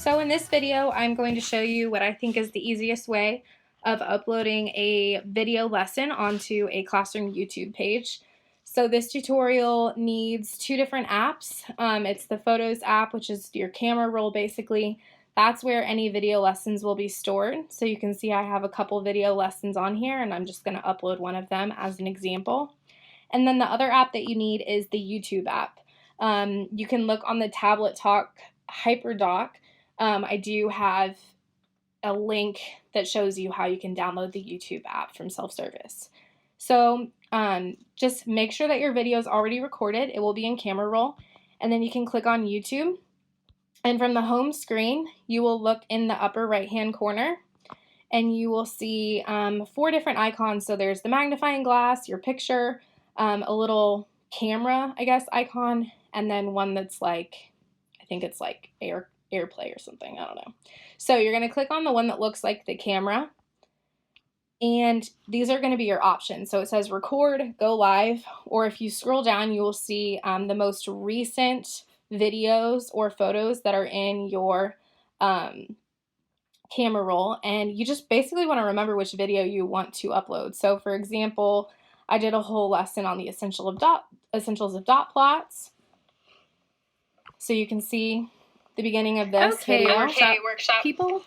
So in this video, I'm going to show you what I think is the easiest way of uploading a video lesson onto a classroom YouTube page. So this tutorial needs two different apps. It's the Photos app, which is your camera roll basically. That's where any video lessons will be stored. So you can see I have a couple video lessons on here, and I'm just going to upload one of them as an example. And then the other app that you need is the YouTube app. You can look on the Tablet Talk HyperDoc. I do have a link that shows you how you can download the YouTube app from self-service. So just make sure that your video is already recorded. It will be in camera roll. And then you can click on YouTube. And from the home screen, you will look in the upper right-hand corner and you will see 4 different icons. So there's the magnifying glass, your picture, a little camera, I guess, icon, and then one that's like, I think it's like AirPlay or something, I don't know. So you're going to click on the one that looks like the camera, and these are going to be your options. So it says record, go live, or if you scroll down, you will see the most recent videos or photos that are in your camera roll, and you just basically want to remember which video you want to upload. So for example, I did a whole lesson on the essentials of dot plots. So you can see the beginning of this video. Workshop. People.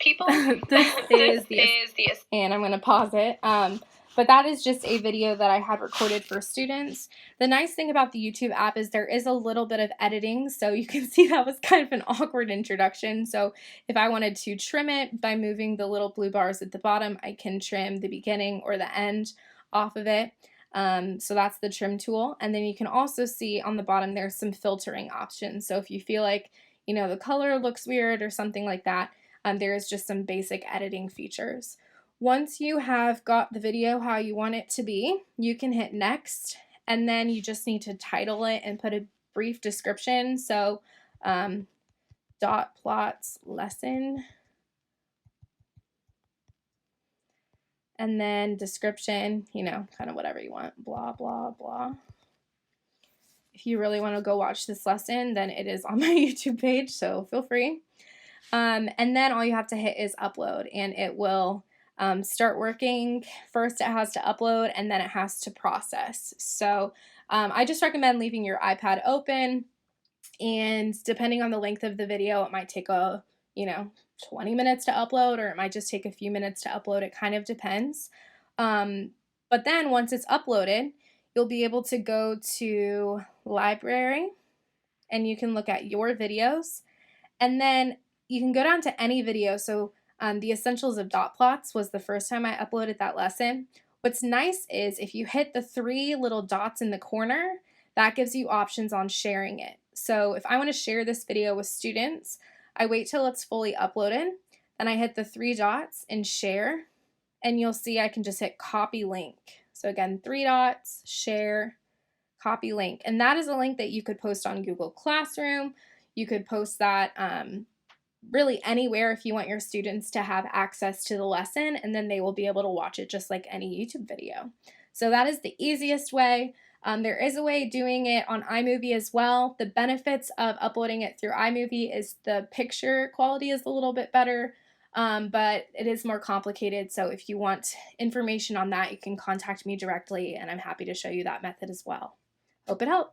This is the and I'm going to pause it. But that is just a video that I had recorded for students. The nice thing about the YouTube app is there is a little bit of editing, so you can see that was kind of an awkward introduction. So if I wanted to trim it by moving the little blue bars at the bottom, I can trim the beginning or the end off of it. So that's the trim tool. And then you can also see on the bottom there's some filtering options. So if you feel like, you know, the color looks weird or something like that, there is just some basic editing features. Once you have got the video how you want it to be, you can hit next, and then you just need to title it and put a brief description. So dot plots lesson, and then description, you know, kind of whatever you want, blah, blah, blah. If you really want to go watch this lesson, then it is on my YouTube page, so feel free. And then all you have to hit is upload, and it will start working. First it has to upload, and then it has to process. So I just recommend leaving your iPad open, and depending on the length of the video, it might take 20 minutes to upload, or it might just take a few minutes to upload. It kind of depends. But then once it's uploaded, you'll be able to go to library, and you can look at your videos, and then you can go down to any video. So the essentials of dot plots was the first time I uploaded that lesson. What's nice is if you hit the 3 little dots in the corner, that gives you options on sharing it. So if I want to share this video with students, I wait till it's fully uploaded, then I hit the 3 dots and share, and you'll see I can just hit copy link. So again, 3 dots, share, copy link. And that is a link that you could post on Google Classroom. You could post that really anywhere if you want your students to have access to the lesson, and then they will be able to watch it just like any YouTube video. So that is the easiest way. There is a way of doing it on iMovie as well. The benefits of uploading it through iMovie is the picture quality is a little bit better, but it is more complicated. So if you want information on that, you can contact me directly, and I'm happy to show you that method as well. Hope it helps.